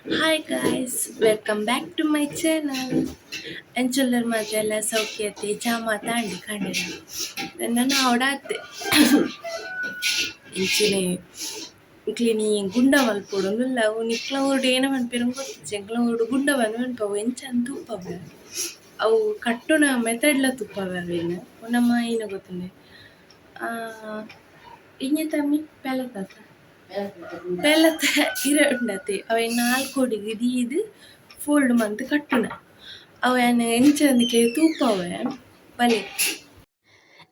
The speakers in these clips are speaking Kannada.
Hi guys, welcome back to my channel. Enchuller madella ಸೌಖ್ಯತೆ Jama Tandi ಕಂಡಿನ ನನ್ನ ಅವಡಾತೆ ಇಂಚಿನೆ ಇಕ್ಲಿನಿ ಗುಂಡ ಮಲ್ಪೊಡುಂದುಲ್ಲ ಅವು ನಿಕ್ಲವೋಡು ಏನ ಮನ್ಪಿರಂಗ್ ಗೊತ್ತಿಜ್ಜಿ ಎಂಕ್ಲವೋಡು ಗುಂಡವನ್ನು ಮನ್ಪವು ಎಂಚಂದ ತುಪ್ಪವೆ ಅವು ಕಟ್ಟುನ ಮೆಥಡ್ಲ ತುಪ್ಪವೆ ಅವೇನು ನಮ್ಮ ಏನ ಗೊತ್ತುಂಡೆ ಇñe ತಮ್ಮಿ ಪೆಲತಾತ ಪೆಲತ ಇರೊಂಡತೆ ಅವೆ ನಾಲ್ಕೋಡಿಗೆ ದೀದು ಫೋಲ್ಡ್ ಮಂತ್ ಕಟ್ಟುನ ಅವನ ಎಂಚಂದಿಕ್ಕೆ ತೂಪವೆ ಬಲೆ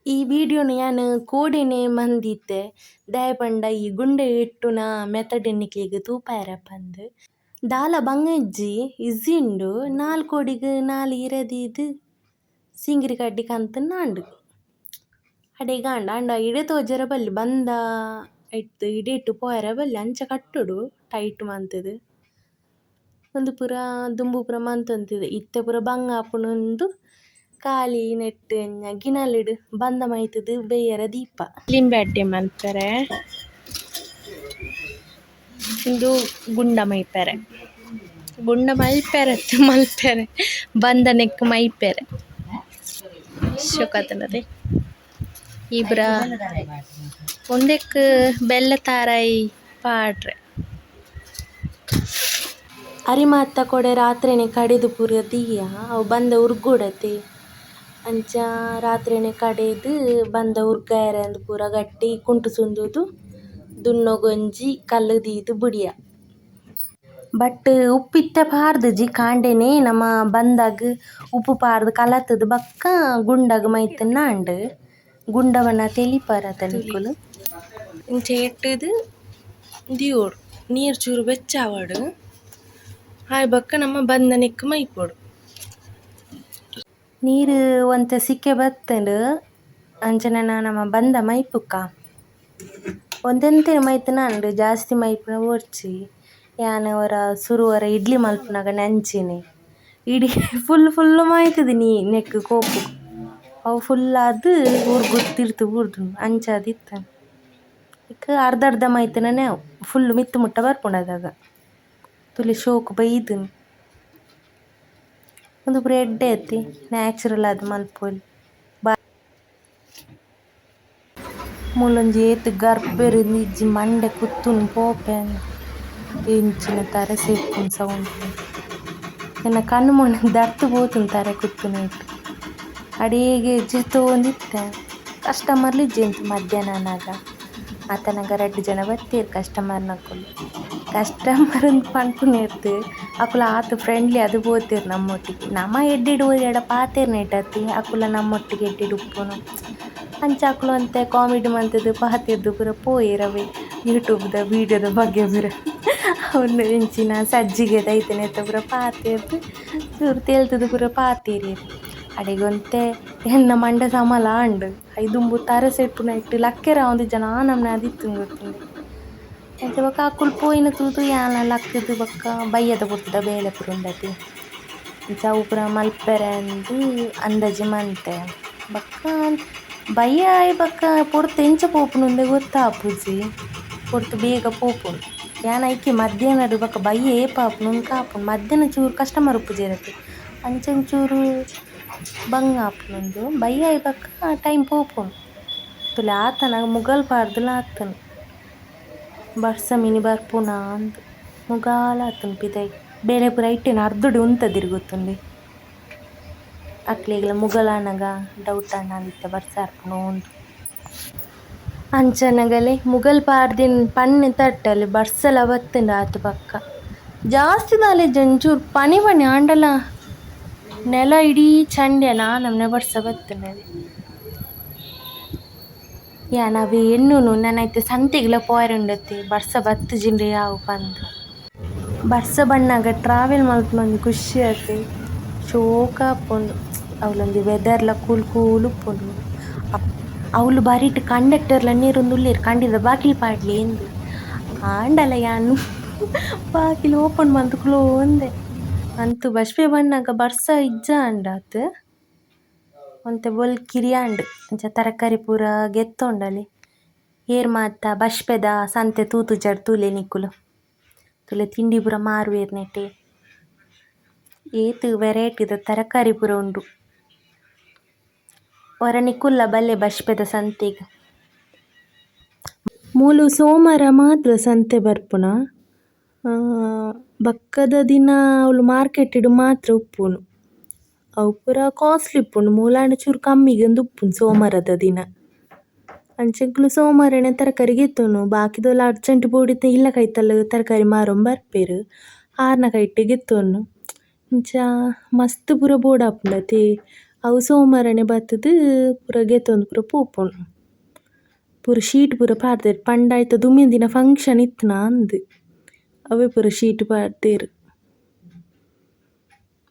ಈ ವಿಡಿಯೋನ ಯಾನ್ ಕೋಡೆನೆ ಮಂದಿತ್ತೆ ದಯಪಂಡ ಈ ಗುಂಡೆ ಇಟ್ಟುನ ಮೆಥಡ್ ಎನ್ನಿಕ್ಲೆಗ್ ತೂಪಾಯರ ಪಂದ್ ದಾಲ ಬಂಗಜ್ಜಿ ಇಜ್ಜಿಂಡು ನಾಲ್ಕೋಡಿಗ್ ನಾಲ್ ಇರದೀದ್ ಸಿಂಗಿರಿ ಕಡ್ಡಿ ಕಂತನ್ನಾಂಡು ಅಡೆಗಾಂಡ ಅಂಡ ಇಡೆ ತೋಜರ ಬಲ್ಲಿ ಬಂದ ಇಟ್ಟು ಇಡೆ ಇಟ್ಟು ಪೋಯರ ಬಲ್ಲಿ ಅಂಚ ಕಟ್ಟುಡು ಟೈಟ್ ಮಂತುದು ಒಂದು ಪೂರ ದುಂಬು ಪೂರ ಮಂತೊಂತಿದೆ ಇತ್ತೆ ಪೂರ ಬಂಗ ಆಪುಂಡು ಕಾಲಿ ನೆಟ್ಟು ಗಿಣಲಿಡು ಬಂದ ಮೈತುದು ಬೇಯರ ದೀಪ ಲಿಂಬೆ ಮಲ್ಪೆರೆ ಇಂದು ಗುಂಡ ಮೈಪೆರೆ ಗುಂಡ ಮಲ್ಪೆರೆ ಮಲ್ಪೆರೆ ಬಂದ ನೆಕ್ ಮೈಪೆರೆ ಶೋಕತನದೆ ಇಬ್ರ ಒಂದೆಕ್ ಬೆಲ್ಲ ತಾರಾಯಿ ಪಾಡ್ರೆ ಅರಿಮಾತ್ತ ಕೊಡೆ ರಾತ್ರಿನೆ ಕಡೆದು ಪೂರ ದೀಯ ಅವು ಬಂದ ಉರ್ಗುಡತೆ ಅಂಚ ರಾತ್ರಿನೆ ಕಡೆದು ಬಂದ ಉರ್ಗಾಯರ ಅಂದ್ ಪೂರ ಗಟ್ಟಿ ಕುಂಟು ಸುಂದುದು ದುನ್ನೊಗೊಂಜಿ ಕಲ್ಲು ದೀದು ಬುಡಿಯ ಬಟ್ ಉಪ್ಪಿತ್ತ ಪಾರ್ದು ಜಿ ಕಾಂಡೆನೆ ನಮ್ಮ ಬಂದಾಗ ಉಪ್ಪು ಪಾರ್ದು ಕಲತದು ಬಕ್ಕ ಗುಂಡಗ ಮೈತನ್ನಾಂಡು ಗುಂಡವನ ತೆಲಿಪಾರತ ನಿಕ್ಕುಲು ಇಂಚ ಎಟ್ಟದು ದಿಯೋಡು ನೀರು ಚೂರು ಬೆಚ್ಚಾವಡು ಹಾಯ್ ಬಕ್ಕ ನಮ್ಮ ಬಂದ ನೆಕ್ ಮೈಪೊಡು ನೀರು ಒಂತ ಸಿಕ್ಕೆ ಬತ್ತಂಡು ಅಂಚನ ನಮ್ಮ ಬಂದ ಮೈಪುಕ್ಕ ಒಂದೆಂತೆನ ಮೈತನಾಂಡು ಜಾಸ್ತಿ ಮೈಪುನ ಓಡ್ಚಿ ಯಾನವರ ಸುರುವರ ಇಡ್ಲಿ ಮಲ್ಪುನಾಗ ನೆಂಚಿನಿ ಇಡೀ ಫುಲ್ಲು ಮಾಯ್ತದೆ ನೀ ನೆಕ್ ಕೋಪು ಅವು ಫುಲ್ಲಾದು ಉರ್ಗುತ್ತಿರ್ತು ಬುರ್ದು ಅಂಚಾದಿತ್ತ ಇಕ್ಕ ಅರ್ಧ ಮೈತನೇ ಅವು ಫುಲ್ಲು ಮಿತ್ತು ಮುಟ್ಟ ಬರ್ಪುಂಡದಾಗ ತುಲಿ ಶೋಕು ಬೈದನು ಒಂದು ಪೂರ ಎಡ್ಡೆ ಐತಿ ನ್ಯಾಚುರಲ್ ಅದು ಮಲ್ಪೊಲಿ ಮೂಲೊಂಜಿ ಏತ್ ಗರ್ಭೆರು ಇಜ್ಜಿ ಮಂಡೆ ಕುತ್ತುನು ಪೋಪೆನ್ ಎಂಚಿನ ತಾರೆ ಸೇರ್ಪುನು ಸೌಂಡ್ ಎನ್ನ ಕಣ್ಣು ಮೊನ್ನ ದರ್ತು ಪೋತುನು ತಾರೆ ಕುತ್ತುನು ಇಟ್ಟು ಅಡಿಗೆ ಜಿತ್ತೋಂದಿತ್ತೆ ಕಸ್ಟಮರ್ಲು ಇಜ್ಜೆಂತು ಮಧ್ಯಾಹ್ನನಾಗ ಆತನಾಗ 2 ಜನ ಬರ್ತೀರು ಕಸ್ಟಮರ್ನಕ್ಕುಲು ಕಸ್ಟಮರ್ ಪನ್ಪುನೇರ್ದು ಅಕುಲ ಆತು ಫ್ರೆಂಡ್ಲಿ ಅದು ಪೋತೀರು ನಮ್ಮೊಟ್ಟಿಗೆ ನಮ ಎಡ್ಡೆಡು ಎಡ ಪಾತೇರು ನೆಟ್ಟತಿ ಅಕುಲ ನಮ್ಮೊಟ್ಟಿಗೆ ಎಡ್ಡೆಡು ಉಪ್ಪುನು ಅಂಚ ಅಕುಲು ಅಂತೆ ಕಾಮಿಡಿ ಮಂತದ್ದು ಪಾತಿರ್ದು ಪೂರ ಪೋಯಿರವೆ ಯೂಟ್ಯೂಬ್ದ ವೀಡಿಯೋದ ಬಗ್ಗೆ ಪೂರ ಅವನು ಎಂಚಿನ ಸಜ್ಜಿಗೆ ದೈತನೆ ಅಂತ ಪೂರ ಪಾತಿರ್ದು ಚೂರು ತೇಲ್ತದು ಪೂರ ಪಾತೀರಿ ಅಡೆಗೊಂತೆ ಎನ್ನ ಮಂಡ ಸಮಲ ಅಂಡು ಐದುಂಬು ತರಸೆಟ್ಟುನ ಇಟ್ಟು ಲಕ್ಕೆರ ಒಂದು ಜನ ನಮ್ಮನೆ ಅದಿತ್ತು ಗೊತ್ತುಂಡು ಅಂಚ ಬೊಕ ಅಕುಲು ಪೋಯಿನ ತೂತು ಯಾನ ಲಕ್ಕದು ಬೊಕ್ಕ ಬಯ್ಯದ ಪುರ್ತದ ಬೇಲೆ ಪೂರ ಉಂಡತಿ ಅಂಚ ಅವು ಪೂರ ಮಲ್ಪೆರೆ ಅಂದು ಅಂದಾಜಿ ಮಂತೆ ಬೊಕ್ಕ ಬಯ್ಯ ಬೊಕ್ಕ ಪೊರ್ತು ಎಂಚ ಪೋಪುನುಂದೆ ಗೊತ್ತಾಪುಜಿ ಪೊರ್ತು ಬೇಗ ಪೋಪುನು ಯಾನ ಐಕಿ ಮಧ್ಯಾಹ್ನಡು ಬೊಕ್ಕ ಬಯ್ಯ ಏಪಾಪುನು ಕಾಪುನು ಮಧ್ಯಾಹ್ನ ಚೂರು ಕಸ್ಟಮರ್ ಉಪ್ಪುಜೇರತಿ ಅಂಚಂಚೂರು ಬಂಗ ಆಪುನುಂದು ಬಯ್ಯ ಬೊಕ್ಕ ಟೈಮ್ ಪೋಪುನು ತುಲೆ ಆತನ ಮುಗಲ್ ಪಾರ್ದುಲ ಆತನು ಬರ್ಸ ಮಿನಿ ಬರ್ಪುನ ಅಂದ್ ಮುಗಾಲ ಆತನು ಪಿದೈ ಬೇಲೆ ಪೂರ ಇಟ್ಟೇನು ಅರ್ಧುಡು ಉಂತದಿರು ಗೊತ್ತುಂಡಿ ಅಕ್ಲೆಗ್ಲ ಮುಗಲಾನಗ ಡೌಟ್ ಅನ್ನದಿತ್ತ ಬರ್ಸ ಅರ್ಪುನ ಉಂಡು ಅಂಚನಗಲೆ ಮುಗಲ್ ಪಾರ್ದಿನ ಪನ್ನೆ ತಟ್ಟಲ್ಲಿ ಬರ್ಸಲ ಬತ್ತಂಡು ಆತು ಪಕ್ಕ ಜಾಸ್ತಿ ನಾಲೆಜ್ ಒಂಚೂರು ಪನಿ ಆಂಡಲ ನೆಲ ಇಡೀ ಚಂಡ್ಯ ನಮ್ಮನೆ ಬರ್ಸ ಬತ್ತಂಡದೆ ಯಾನವೆ ಎನ್ನುನು ನನ್ನೈತೆ ಸಂತೆಗ್ಲ ಪೋಯರುಂಡತೆ ಬರ್ಸ ಬತ್ತು ಜಿಂಡ್ರೆ ಯಾವು ಪಂದ್ ಬರ್ಸ ಬಣ್ಣಾಗ ಟ್ರಾವೆಲ್ ಮಲ್ಪುನೊಂದು ಖುಷಿ ಆತೆ ಶೋಕ ಆಪುಂಡು ಅವಳೊಂದು ವೆದರ್ಲ ಕೂಲ್ ಉಪ್ಪುಂಡು ಅವಳು ಬಾರಿಟ್ಟು ಕಂಡಕ್ಟರ್ಲ ನೀರೊಂದು ಉಳ್ಳೇರು ಕಂಡಿದ ಬಾಕಿಲು ಪಾಡ್ಲಿ ಎಂದು ಆಂಡಲ ಯಾನು ಬಾಕಿಲು ಓಪನ್ ಮಂತ್ಕುಲೋ ಒಂದೆ ಅಂತೂ ಬಶ್ಪೆ ಬಣ್ಣಾಗ ಬರ್ಸ ಇಜ್ಜ ಅಂಡಾತ್ ಒಂತೆ ಬೊಲ್ ಕಿರಿಯಾಂಡು ಅಂಚ ತರಕಾರಿ ಪೂರ ಗೆತ್ತೊಂಡಲಿ ಏರ್ ಮಾತ ಬಶ್ಪೆದ ಸಂತೆ ತೂತು ಜಡ್ ತೂಲೆ ನಿಕ್ಕುಲು ತುಲೆ ತಿಂಡಿ ಪೂರ ಮಾರುವೆರ್ ನೆಟೆ ಏತ್ ವೆರೈಟಿದ ತರಕಾರಿ ಪೂರ ಉಂಡು. ಒರನಿಕ್ಕುಲ್ಲ ಬಲ್ಲೆ ಬಷ್ಪೆದ ಸಂತೆಗ್. ಮೂಲು ಸೋಮವಾರ ಮಾತ್ರ ಸಂತೆ ಬರ್ಪುನ. ಬಕ್ಕದ ದಿನ ಅವಳು ಮಾರ್ಕೆಟ್ಡ್ ಮಾತ್ರ ಉಪ್ಪುನು. ಅವು ಪೂರ ಕಾಸ್ಟ್ಲಿ ಉಪ್ಪುಂಡು ಮೂಲಂಡ ಚೂರು ಕಮ್ಮಿಗೆ ಒಂದು ಉಪ್ಪುಂಡು ಸೋಮವಾರದ ದಿನ. ಅಂಚೆಂಕ್ಲು ಸೋಮವಾರನೇ ತರಕಾರಿ ಗೆತ್ತುನು ಬಾಕಿದೊಲು ಅರ್ಜೆಂಟ್ ಬೋಡಿತ್ತ ಇಲ್ಲ ಕೈತಲ್ಲ ತರಕಾರಿ ಮಾರೊಂದು ಬರ್ಪೆರ್ ಆರ್ನ ಕೈಟ್ ಗೆತ್ತೊನ್ನು ಇಂಚ ಮಸ್ತ್ ಪೂರ ಬೋಡಾಪುಂಡತೆ ಅವು ಸೋಮವಾರನೇ ಬತ್ತದು ಪೂರ ಗೆತ್ತೊಂದು ಪೂರ ಪೋಪುಂಡು. ಪೂರ ಶೀಟ್ ಪೂರ ಪಾಡ್ದೆರ್ ಪಂಡಾಯ್ತ ದುಮ್ಮಿನ ದಿನ ಫಂಕ್ಷನ್ ಇತ್ತನ ಅಂದ್ ಅವೇ ಪೂರ ಶೀಟ್ ಪಾಡ್ದೆರ್.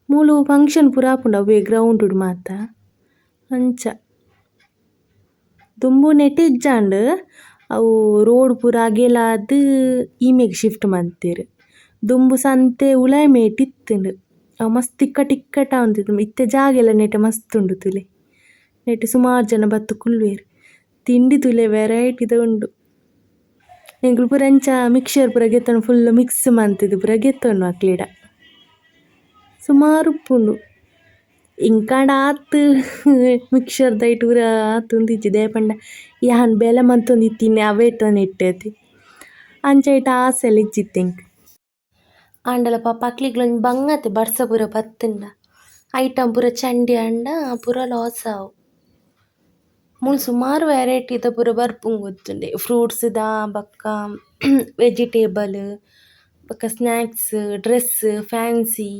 ಮೂಲು ಫಂಕ್ಷನ್ ಪೂರ ಆಪುಂಡು ಅವೇ ಗ್ರೌಂಡ್ ಮಾತ ಅಂಚ ದುಂಬು ನೆಟ್ ಇಜ್ಜಾಂಡ್ ಅವು ರೋಡ್ ಪೂರ ಅಗೆಲಾದ್ ಈಮೆಗ್ ಶಿಫ್ಟ್ ಮಂತೆರ್. ದುಂಬು ಸಂತೆ ಉಲಾಯ್ಮೇಟ್ ಇತ್ತುಂಡು ಅವು ಮಸ್ತ್ ಇಕ್ಕಟ ಉಂತಿತ್ತು ಇತ್ತೆ ಜಾಗೆಲ್ಲ ನೆಟ್ ಮಸ್ತ್ ಉಂಡು ತುಲೆ. ನೆಟ್ ಸುಮಾರು ಜನ ಬತ್ತು ಕುಲ್ವೆರ್ ತಿಂಡಿ ತುಲೆ ವೆರೈಟಿದ ಉಂಡು. ಎಂಕ್ಲು ಪೂರ ಅಂಚ ಮಿಕ್ಸರ್ ಪೂರ ಗೆತ್ತೊಂಡು ಫುಲ್ ಮಿಕ್ಸ್ ಮಂತುದು ಪೂರ ಗೆತ್ತೊಂಡು ಅಕ್ಲೆಡ ಸುಮಾರು ಉಪ್ಪುಂಡು. ಇಂಕಾಂಡ ಆತು ಮಿಕ್ಸರ್ ದೈಟ್ ಪೂರ ಆತು ಉಂದಿಜ್ಜಿ ದೇಪಂಡ ಯಾನ್ ಬೆಲೆ ಮಂತೊಂದು ಇತ್ತಿನಿ ಅವೇತ ನೆಟ್ಟತಿ ಅಂಚ ಐಟ್ ಆಸೆಲ ಇಜ್ಜಿತ್ತು ಎಂಕ್. ಆಂಡಲ ಪಾಪ ಅಕ್ಲಿಗ್ಲೊಂದು ಬಂಗತೆ ಬರ್ಸ ಪೂರ ಬತ್ತುಂಡ ಐಟಮ್ ಪೂರ ಚಂಡಿ ಆಂಡ ಪೂರ ಲಾಸ್ ಆವು. ಮೂಲು ಸುಮಾರು ವೆರೈಟಿದ ಪೂರ ಬರ್ಪುಂಡು ಗೊತ್ತುಂಡೆ ಫ್ರೂಟ್ಸ್ದ ಬಕ್ಕ ವೆಜಿಟೇಬಲ್ ಬಕ್ಕ ಸ್ನ್ಯಾಕ್ಸ್ ಡ್ರೆಸ್ ಫ್ಯಾನ್ಸಿ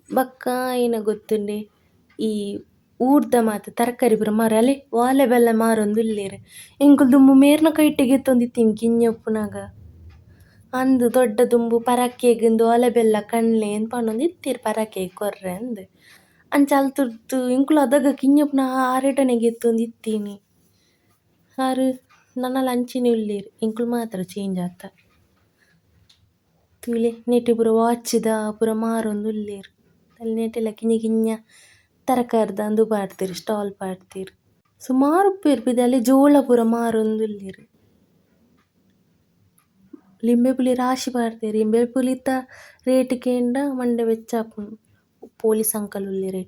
ಬಕ್ಕ ಏನ ಗೊತ್ತುಂಡೆ ಈ ಊರ್ದ ಮಾತ ತರಕಾರಿ ಪೂರ ಮಾರ ಅಲೆ ವಾಲೆ ಬೆಲ್ಲ ಮಾರೊಂದು ಉಲ್ಲೆರ್ ಎಂಕುಲು ದುಂಬು ಮೇರ್ನ ಕೈಟ್ ಗೆತ್ತೊಂದಿತ್ತಿನಿ ಕಿಂಜಪ್ಪುನಾಗ ಅಂದ್ ದೊಡ್ಡ ದುಂಬು ಪರಾಕೆಗಂದು ಒಲೆ ಬೆಲ್ಲ ಕಣ್ಲೆ ಅಂತ ಪಂಡೊಂದು ಇತ್ತೀರ್ ಪರಾಕೆಗ್ ಕೊರ್ರೆ ಅಂದ್ ಅಂಚ ಅಲ್ತುರ್ತು ಎಂಕುಲು ಅದಾಗ ಕಿಂಜಪ್ಪುನ ಆರೇಟನೆ ಗೆತ್ತೊಂದು ಇತ್ತೀನಿ ಆರು ನನ್ನಲ ಅಂಚಿನೆ ಉಲ್ಲೆರ್ ಎಂಕುಲು ಮಾತ್ರ ಚೇಂಜ್ ಆತ ತುಲೆ ನೆಟೆ ಪೂರ ವಾಚ್ದ ಪೂರ ಮಾರೊಂದು ಉಲ್ಲೆರ್ ಅಲ್ಲಿ ನೆಟೆಲ್ಲ ಕಿಂಜ ತರಕಾರಿದ ಅಂದು ಪಾಡ್ದೆರ್ ಸ್ಟಾಲ್ ಪಾಡ್ದೆರ್ ಸುಮಾರು ಉಪ್ಪೇರ್ ಪಿದೆ ಅಲ್ಲಿ ಜೋಳ ಪೂರ ಮಾರೊಂದು ಉಲ್ಲೆರ್. ಲಿಂಬೆ ಪುಲಿ ರಾಶಿ ಪಾಡ್ದೆರ್ ಲಿಂಬೆ ಪುಲಿತ ರೇಟ್ ಕೇಂಡ ಮಂಡೆ ವೆಚ್ಚ ಆಪುಂಡು ಪೊಲೀಸ್ ಅಂಕಲ್ ಉಲ್ಲೆರ್.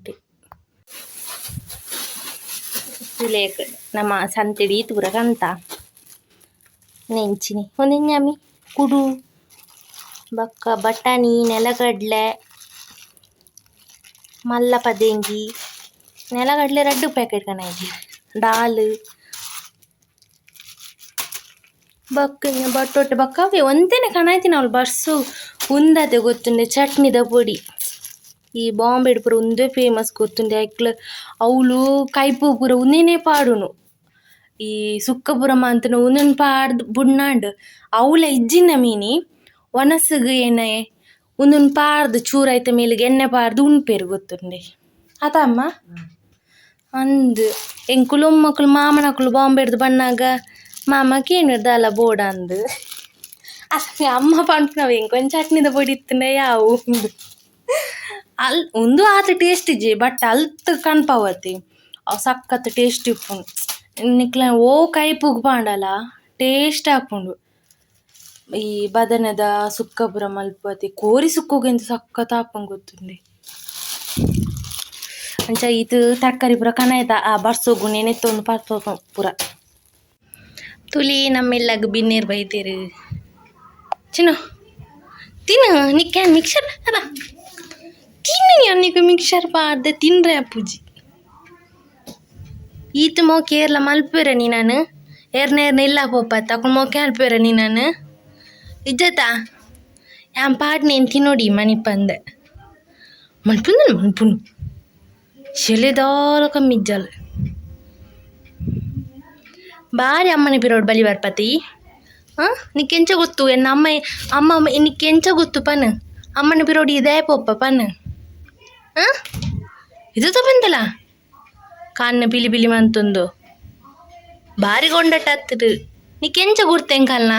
ತುಲೇಕ್ ನಮ್ಮ ಸಂತೆಡಿ ಈತ್ ಪೂರ ಕಂತ ನೆಂಚಿನಿ ಒಂದೆಂಜಾಮಿ ಕುಡು ಬಕ್ಕ ಬಟಾಣಿ ನೆಲಗಡ್ಲೆ ಮಲ್ಲ ಪದೇಂಜಿ ನೆಲಗಡ್ಲೆ 2 ಪ್ಯಾಕೆಟ್ ಕಣಾಯ್ತಿ ದಾಲ್ ಬಕ್ಕ ಬಟ್ಟೊಟ್ಟೆ ಬಕ್ಕ ಅವೇ ಒಂದೇನೆ ಕಣಾಯ್ತಿನ ಅವಳು ಬರ್ಸು ಉಂದತೆ ಗೊತ್ತುಂಡೆ ಚಟ್ನಿದ ಪೊಡಿ ಈ ಬಾಂಬೆಡ್ ಪೂರ ಉಂದೇ ಫೇಮಸ್ ಗೊತ್ತುಂಡೆ ಐಕ್ಲ ಅವಳು ಕೈಪು ಪೂರ ಉಂದೇನೆ ಪಾಡುನು ಈ ಸುಕ್ಕ ಪೂರ ಮಂತನ ಉಂದನ್ ಪಾಡ್ದು ಬುಣ್ಣಾಂಡ್ ಅವಳ ಇಜ್ಜಿನ ಮೀನಿ ಒನಸಗ್ ಏನೇ ಉಂದನ್ ಪಾಡ್ದು ಚೂರೈತ ಮೇಲಿಗೆ ಎಣ್ಣೆ ಪಾಡ್ದು ಉಣ್ಪೇರು ಗೊತ್ತುಂಡೆ ಅದಮ್ಮ ಅಂದ್ ಎಂಕುಲು ಮಕ್ಕಳು ಮಾಮನಕ್ಕಳು ಬಾಂಬೆಡ್ದು ಬಣ್ಣಾಗ ಮಾಮಕ್ಕೆ ಏನು ದಾಲ ಬೋಡ ಅಂದ್ ಅಷ್ಟೇ ಅಮ್ಮ ಪಂಪ್ನವ ಎಂಕೊಂದು ಚಟ್ನಿದ ಪೊಡಿ ಇತ್ತಂಡೆ ಯಾವ ಒಂದು ಆತ ಟೇಸ್ಟ್ ಇಜ್ಜಿ ಬಟ್ ಅಲ್ತ್ ಕನ್ಪಾವತಿ ಅವು ಸಖತ್ ಟೇಸ್ಟ್ ಇಪ್ಪುಂಡು ನಿಕ್ಲ ಓ ಕೈಪುಗ್ ಪಾಂಡಲ ಟೇಸ್ಟ್ ಹಾಪುಂಡು. ಈ ಬದನದ ಸುಕ್ಕ ಪೂರ ಮಲ್ಪತಿ ಕೋರಿ ಸುಕ್ಕೋಗೆಂದು ಸಖತ್ ಹಾಪಂಗೆ ಗೊತ್ತುಂಡೆ ಅಂಚ ಇದು ತರಕಾರಿ ಪೂರ ಕಣಾಯ್ತ ಆ ಬರ್ಸೋಗು ನೆನೆತ್ತೊಂದು ಪರ್ತೋದು ಪೂರ ತುಲಿ ನಮ್ಮೆಲ್ಲಾಗ ಬಿನ್ನೇರು ಬೈತೇರು ಚಿನ್ನು ತಿನ್ನು ನಿಕ್ಕ ಮಿಕ್ಸರ್ ಅಲ್ಲ ತಿನ್ನು ಅನ್ನಿಗೆ ಮಿಕ್ಸರ್ ಪಾಡ್ದೆ ತಿನ್ರೆ ಅಪ್ಪುಜಿ ಈತ ಮೋಕೆ ಏರ್ಲ ಮಲ್ಪೇರ ನೀ ನಾನು ಏರ್ನೇರ್ನ ಇಲ್ಲ ಪೋಪ ತಕೊಂಡು ಮೋಕೆ ಅಲ್ಪೇರ ನೀ ನಾನು ಇಜ್ಜತಾ ಯಾನ್ ಪಾಡ್ನೇನು ತಿನ್ನೋಡಿ ಮನಿ ಪಂದೆ ಮಲ್ಪುನು ಶೆಲೆದಾಲ ಕಮ್ಮಿ ಇಜ್ಜಲ್ಲ ಬಾರಿ ಅಮ್ಮನ ಪಿರೋಡ್ ಬಲಿ ಬರ್ಪತಿ ನಿಕ್ಕೆಂಚ ಗೊತ್ತು ಎನ್ನ ಅಮ್ಮ ನಿಕ್ಕೆಂಚ ಗೊತ್ತು ಪನ್ ಅಮ್ಮನ ಪಿರೋಡ್ ಇದೇ ಪೋಪ ಪನ್ ಇದು ತಪ್ಪಂತಲ್ಲ ಕಾನ್ನ ಪಿಲಿ ಪಿಲಿ ಮಂತೊಂದು ಬಾರಿ ಗೊಂಡಟ ಹತ್ತಿರ ನಿಕ್ಕೆಂಚ ಗುರ್ತೇನ್ ಕಲ್ನ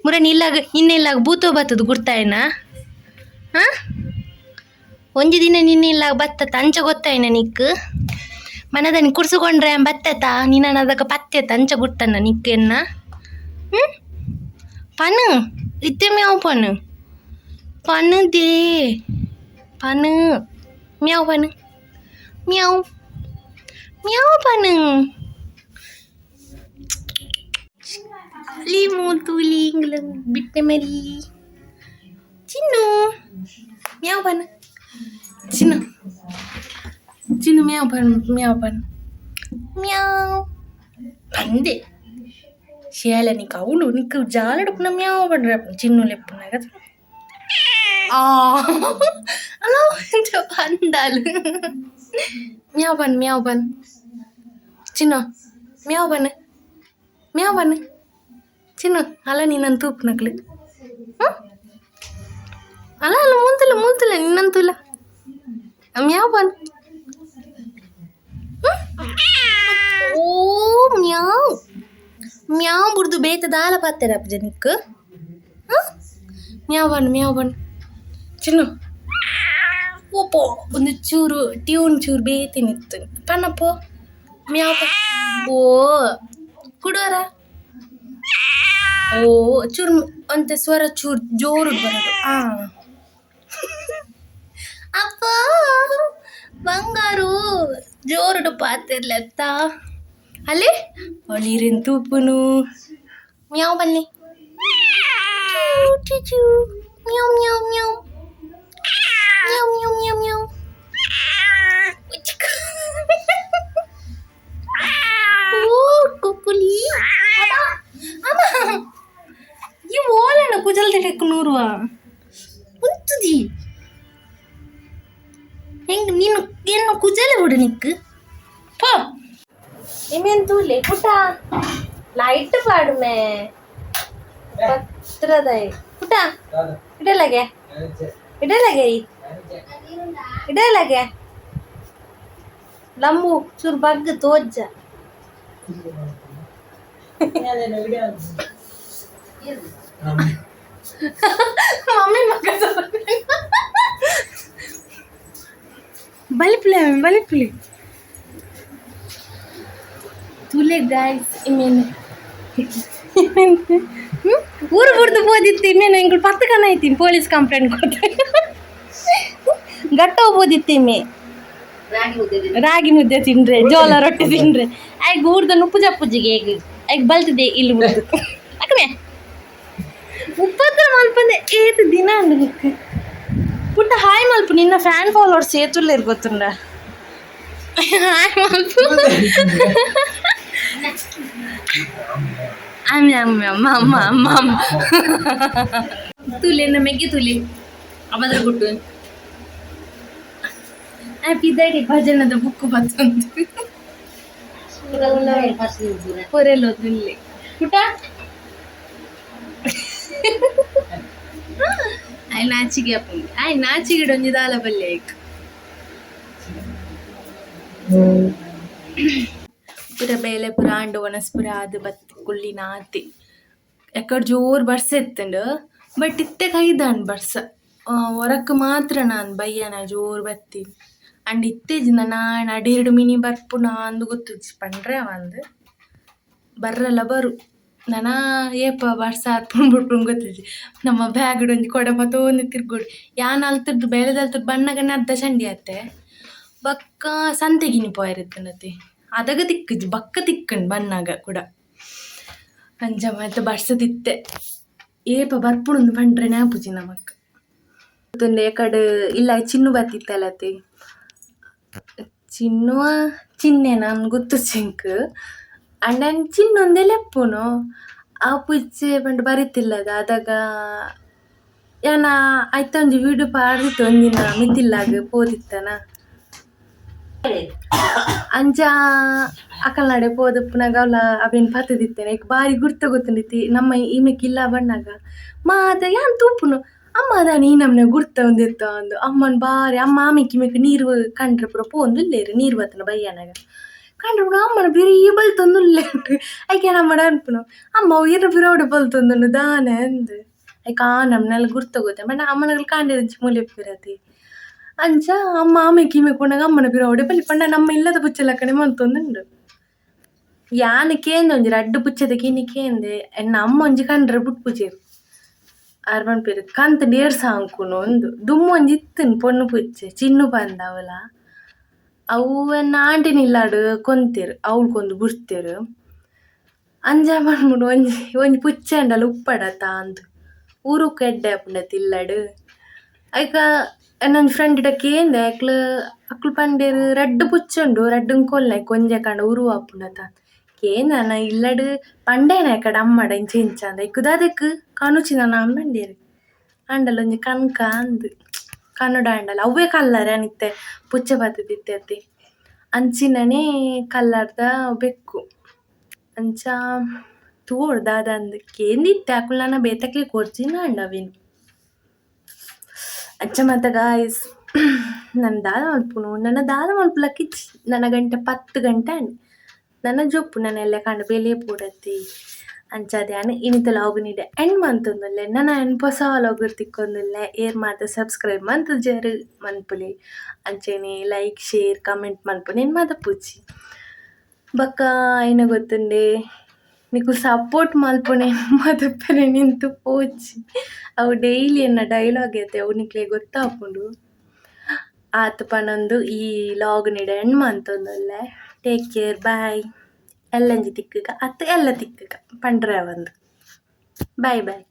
ಮುರ ನಿಲ್ಲಾಗ ಇನ್ನೆಲ್ಲಾಗ ಬೂತೋ ಬತ್ತದು ಗುರ್ತಾಯನ ಒಂಜಿ ದಿನ ನಿನ್ನೆಲ್ಲಾಗ ಬತ್ತತ್ತ ಅಂಚ ಗೊತ್ತಾಯನ ನಿಕ್ ಮನದನಿ ಕುಡ್ಸುಕೊಂಡ್ರೆ ಬತ್ತತ ನಿನ್ನ ಅದಕ್ಕೆ ಪತ್ತೆತ್ತ ಅಂಚ ಗುರ್ತನ ನಿಕ್ಕೆನ್ನ ಪನು ಇತ್ತೆ ಮೇವು ಪನು ಪನ್ನುದೇ ಪನ್ನು ಮ್ಯಾವ್ ಪನ್ನು ಮ್ಯಾವ್ ಮ್ಯಾವ್ ಪನ್ನು ಮೂತೂಲಿ ಬಿಟ್ಟೆ ಮರಿ ಚಿನ್ನು ಮ್ಯಾವ್ ಪನ್ನು ಚಿನ್ನು ಚಿನ್ನು ಮ್ಯಾವ್ ಪನ್ನು ಮ್ಯಾವ್ పంది చేయాలి నీకు అవును నీకు జాలడుపున మ్యావ్ పడరా చిన్ను లేపున్నా కదా అలా పందాలు మ్యావ్ పన్ చిన్న మ్యావ్ పన్ చిన్న అలా నిన్నంత తూపు నకలు అలా అలా మూతులే నిన్నంతుల మ్యావ్ పన్ ಓ ಮ್ಯಾವ್ ಮ್ಯಾವ್ ಬುಡ್ದು ಬೇತದಾಲ ಪಾತೆರಪ್ಪ ಜನಕ್ಕೆ ಮ್ಯಾವ್ ಬಣ್ಣ ಚಿನ್ನು ಓಪೋ ಒಂದು ಚೂರು ಟ್ಯೂನ್ ಚೂರು ಬೇತಿನಿತ್ತು ಪನ್ನಪ್ಪೋ ಮ್ಯಾವ್ ಓ ಕುಡೋರ ಓ ಚೂರು ಅಂತ ಸ್ವರ ಚೂರು ಜೋರು ಬರೋದು ಅಪ್ಪ ಬಂಗಾರು ಜೋರುಡು ಪಾತಿರ್ಲೆತ್ತ ಅಲ್ಲಿ ಒಳಿರಿನ ತೂಪುನು ಮ್ಯಾವ್ ಬನ್ನಿ ಮ್ಯಾವ್ ಮ್ಯಾವ್ ಮ್ಯಾವ್ ಮ್ಯಾವ್ ಮ್ಯಾವ್ ಮ್ಯಾವ್ ಮ್ಯಾವ್ ಓ ಕುಕ್ಕುಲಿ ಈ ಓಲನ ಕುಜಲ್ ತಿಡಕ್ಕೆ ನೂರುವ ಉಂತುದಿ ಹೆಂಗೆ ನೀನು ಏನು ಕುಜಲೆ ಬಿಡು ನಿಕ್ಕು ಪೋ ಏಮೇನ್ ತೂಲೆ ಪುಟ ಲೈಟ್ ಪಾಡುಮೆ ಪತ್ರದೈ ಪುಟ ಇಡಲಾಗೆ ಲಂಬು ಚೂರು ಬಗ್ಗ ತೋಜ್ಜ ಮಮ್ಮಿ ಮಗ ಬಲಿಪ್ಲೆ ತುಲೆ ಗಾಯ್ಸ್ ಊರು ಬುಡ್ದು ಬೋದಿತ್ತು ಇನ್ನೇನು ಎಂಗಳು 10 ಕನ ಐತೀನಿ ಪೊಲೀಸ್ ಕಂಪ್ಲೇಂಟ್ ಕೊಟ್ಟೆ ಗಟ್ಟ ಬೋದಿತ್ತಿಮ್ಮೆ ರಾಗಿ ಮುದ್ದೆ ತಿನ್ರೆ ಜೋಳ ರೊಟ್ಟಿ ತಿನ್ರೆ ಆಗ ಊರ್ದ ಉಪ್ಪು ಜಪ್ಪುಜ್ಜಿಗೆ ಹೇಗೆ ಆಗ ಬಲ್ತಿದೆ ಇಲ್ಲಿ ಬಿಡ್ದು ಅಕ್ಕನೆ ಉಪ್ಪತ್ರ ಮಲ್ಪಂದೆ ಏತು ದಿನ ಅಂದು ಪುಟ್ಟ ಹಾಯ್ ಮಲ್ಪು ನಿನ್ನ ಫ್ಯಾನ್ ಫಾಲೋವರ್ಸ್ ಸೇತುಲ್ಲ ಗೊತ್ತುಂಡ ಹಾಯ್ ಮಲ್ಪು ಅಮ್ಮ ತುಲೆ ನಮಗೆ ತುಲೆ ಅಬದ್ರ ಗುಟ್ಟು ಹ್ಯಾಪಿದಾಗಿ ಭಜನದ ಬುಕ್ಕು ಬತ್ತಂತು ಪೊರೆಲ್ಲೋ ತುಲ್ಲೆ ಪುಟ ಆಯ್ ನಾಚಿಗೆ ಅಪ್ಪಂಗೆ ಆಯ್ ನಾಚಿಗೆ ಒಂಜಿ ದಾಲ ಬಲ್ಲೆ ಪುರ ಬೇಲೆ ಪುರ ಆಂಡು ಒಣಸ್ಪುರ ಅದು ಬತ್ತಿ ಕುಳ್ಳಿ ನಾತಿ ಎಕ್ಕಡ್ ಜೋರು ಬರ್ಸ ಎತ್ತಂಡು ಬಟ್ ಇತ್ತೆ ಕೈದಾಂಡ್ ಬರ್ಸ ಹೊರಕ್ಕೆ ಮಾತ್ರ ನಾನು ಬಯ್ಯನ ಜೋರು ಬತ್ತಿ ಅಂಡ್ ಇತ್ತೇಜಿಂದ ನಾನು ಅಡೆರಡು ಮಿನಿ ಬರ್ಪುನ ಅಂದು ಗೊತ್ತುಜ್ಜಿ ಪಂಡ್ರೆ ಅವಂದು ಬರ್ರಲ್ಲ ಬರು ನಾನ ಏಪ ಬರ್ಸ ಹತ್ಕೊಂಡ್ಬಿಟ್ಟು ಗೊತ್ತಿಜ್ಜಿ ನಮ್ಮ ಬ್ಯಾಗಡೊಂದು ಕೊಡ ಮತ್ತೊಂದು ತಿರ್ಗೋಡು ಯಾನ್ ಅಲ್ತದ್ದು ಬೆಳೆದಲ್ತದ್ದು ಬಣ್ಣಗನ್ನ ಅರ್ಧ ಚಂಡಿ ಅತ್ತೆ ಬಕ್ಕ ಸಂತೆಗಿನಿ ಪೋಯಿರುತ್ತನತಿ ಅದಾಗ ತಿಕ್ಕಜ್ಜಿ ಬಕ್ಕ ತಿಕ್ಕಂಡು ಬಣ್ಣಾಗ ಕೂಡ ಅಂಜ ಮತ್ತೆ ಬರ್ಸದಿತ್ತೆ ಏಪ ಬರ್ಪುಣಂದು ಪಂಡ್ರೆ ನ್ಯಾಪುಜಿ ನಮಕ್ ತುಂಡೆ ಕಡೆ ಇಲ್ಲ ಚಿನ್ನು ಬತ್ತಿತ್ತಲ್ಲತಿ ಚಿನ್ನುವ ಚಿನ್ನೆ ನಾನು ಗೊತ್ತು ಚಿಂಕ್ ಅಂಡ್ ಚಿನ್ನೊಂದೇ ಲೆಪ್ಪುನು ಆ ಪುಚ್ಚೆ ಪಂಡು ಬರಿತಿಲ್ಲದ ಅದಾಗ ಯಾನ ಆಯ್ತ ಒಂಜಿ ವೀಡಿಯೋ ಪಾಡಿತ್ತು ಒಂದಿನ ಮಿತಿಲ್ಲಾಗ ಪೋದಿತ್ತನ ಅಂಚ ಅಕಲ್ನಾಡೆ ಪೋದಪ್ಪನಾಗ ಅವಳ ಅವೇನು ಪತ್ತದಿತ್ತೇನೆ ಈಗ ಬಾರಿ ಗುರ್ತ ಗೊತ್ತಂದಿತ್ತಿ ನಮ್ಮ ಈಮೆಕ್ ಇಲ್ಲ ಬಣ್ಣಾಗ ಮಾತ ಯಾನ್ ತೂಪುನು ಅಮ್ಮ ಅದಾನ ಈ ನಮ್ನೆ ಗುರ್ತ ಒಂದಿತ್ತ ಅಂದು ಅಮ್ಮನ ಬಾರಿ ಅಮ್ಮ ಆಮೆಕ್ ನೀರು ಕಂಡ್ರೆ ಪುರ ಪೋಂದು ಇಲ್ಲೇರು ನೀರು ಬತ್ತನ ಬಯ್ಯನಾಗ ಕಂಡ್ರೆ ಪುಣ ಅಮ್ಮನ ಬೇರೆ ಬಲ್ತೊಂದು ಇಲ್ಲೇ ಐಕೆ ನಮ್ಮಡ ಅನ್ಪುನು ಅಮ್ಮ ಇರ ಬಿರೋಡು ಬಲ್ತೊಂದು ದಾನೆ ಅಂದು ಐಕ ಆ ನಮ್ನೆಲ್ಲ ಗುರ್ತ ಗೊತ್ತೆ ಬಟ್ ಅಮ್ಮನಗಳು ಕಾಂಡಿರಂಚಿ ಮೂಲೆಪ್ಪಿರತಿ ಅಂಚ ಅಮ್ಮ ಆಮೆಕ್ ಕೊನಾಗ ಅಮ್ಮನ ಬಿರೋಡೆ ಬಲಿ ಪಂಡ ನಮ್ಮ ಇಲ್ಲದ ಪುಚ್ಚೆಲ್ಲ ಕಡೆ ಮಂತೊಂದುಂಡು ಯಾನ್ ಕೇಂದೆ ಒಂಜಿ ರಡ್ಡು ಪುಚ್ಚದ ಕಿನಿ ಕೇಂದೆ ಎನ್ನ ಅಮ್ಮ ಒಂಜಿ ಕಂಡ್ರೆ ಬುಟ್ ಪುಜೇರು ಆರ್ ಪನ್ಪೆರ್ ಕಂತ್ ಡೇರ್ಸ ಅಂಕುನು ಉಂದು ದುಮ್ಮು ಒಂಜಿ ಇತ್ತುಂಡು ಪೊಣ್ಣು ಪುಚ್ಚೆ ಚಿನ್ನು ಪಂದ್ ಅವಲ ಅವು ಎನ್ನ ಆಂಟಿನ ಇಲ್ಲಾಡ್ ಕೊಂತೆರ್ ಅವ್ಲುಕೊಂದು ಬುಡ್ತೆರ್ ಅಂಜ ಮನ್ಪುಂಡು ಒಂಜಿ ಪುಚ್ಚೆ ಉಂಡಲ ಉಪ್ಪಡತ ಅಂದ್ ಊರುಕ್ ಎಡ್ಡೆ ಆಪುಂಡತೆ ಇಲ್ಲಡ್ ಐಕ ಎನ್ನೊಂಜಿ ಫ್ರೆಂಡ್ ಕೇಂದೆ ಅಕ್ಲು ಪಂಡೇರ್ ರಡ್ಡ್ ಪುಚ್ಚೆ ಉಂಡು ರಡ್ಡುಂಗ್ ಕೊಲ್ಲೆ ಒಂಜೆ ಕಂಡ ಉರುವ ಆಪುಂಡತ ಕೇಂದೆ ನನ ಇಲ್ಲಡ್ ಪಂಡೇನ ಐಕಡ್ ಅಮ್ಮಡ ಇಂಚ ಇಂಚ ಅಂದ್ ಐಕ್ ದಾದೆಕ್ ಕನುಚಿನ ನಾನ್ ಪಂಡೇರ್ ಆಂಡಲ ಒಂಜಿ ಕನ್ಕ ಅಂದ್ ಕನ್ನಡ ಆಂಡಲ ಅವ್ವೆ ಕಲ್ಲರೆ ಅನಿತ್ತೆ ಪುಚ್ಚೆ ಬತ್ತುದಿತ್ತೆರ್ ಅಂಚಿನನೆ ಕಲ್ಲರ್ದ ಬೆಕ್ಕು ಅಂಚ ತೂವೊಡು ದಾದ ಅಂದ್ ಕೇಂದಿತ್ತೆ ಅಕುಲು ನನ ಬೇತಕ್ಲೆ ಕೊರ್ಜಿನ ಅಂಡ್ ಅವೆನ್ ಅಂಚ ಮಾತ ಗಾಯ್ಸ್ ನನ್ನ ದಾದ ಮಲ್ಪುನು ನನ್ನ ದಾದ ಮಲ್ಪುಲಕ ಇಜ್ಜಿ ನನ್ನ ಗಂಟೆ 10 ಗಂಟೆ ಆಂಡ್ ನನ್ನ ಜೊಪ್ಪು ನನ್ನ ಎಲ್ಲ ಕಂಡ ಬೆಲೆ ಪೂಡತಿ ಅಂಚಾದೆ ಇನಿತ ಲಾಗ್ ನಿಡೆ ಎಂಡ್ ಮಂತೊಂದುಲ್ಲೆ ನನ್ನ ಹೊಸ ಲಾಗರ್ ತಿಕ್ಕೊಂದುಲ್ಲೆ ಏರ್ ಮಾತ ಸಬ್ಸ್ಕ್ರೈಬ್ ಮಂತುಜೆರ್ ಮನ್ಪುಲೆ ಅಂಚೆನೆ ಲೈಕ್ ಶೇರ್ ಕಮೆಂಟ್ ಮನ್ಪುನೆ ಏನ್ ಮಾತ ಪೂಜಿ ಬಕ್ಕ ಐನ ಗೊತ್ತುಂಡೆ ನಿಕು ಸಪೋರ್ಟ್ ಮಲ್ಪುನೆ ಮದುಪ್ಪೆನೆ ನಿಂತು ಪೋಚಿ ಅವು ಡೈಲಿ ಎನ್ನ ಡೈಲಾಗ್ ಐತೆ ಅವು ನಿಕ್ಲೆ ಗೊತ್ತಾಪುಂಡು ಆತ್ ಪನೊಂದು ಈ ಲಾಗ್ ನಿಡ ಎಂಡ್ ಮಂತೊಂದುಲ್ಲೆ ಟೇಕ್ ಕೇರ್ ಬಾಯ್ ಎಲ್ಲಂಜಿ ತಿಕ್ಕುಗ ಅತ್ತ ಎಲ್ಲ ತಿಕ್ಕುಗ ಪಂಡ್ರೆ ಅವಂದು ಬಾಯ್ ಬಾಯ್.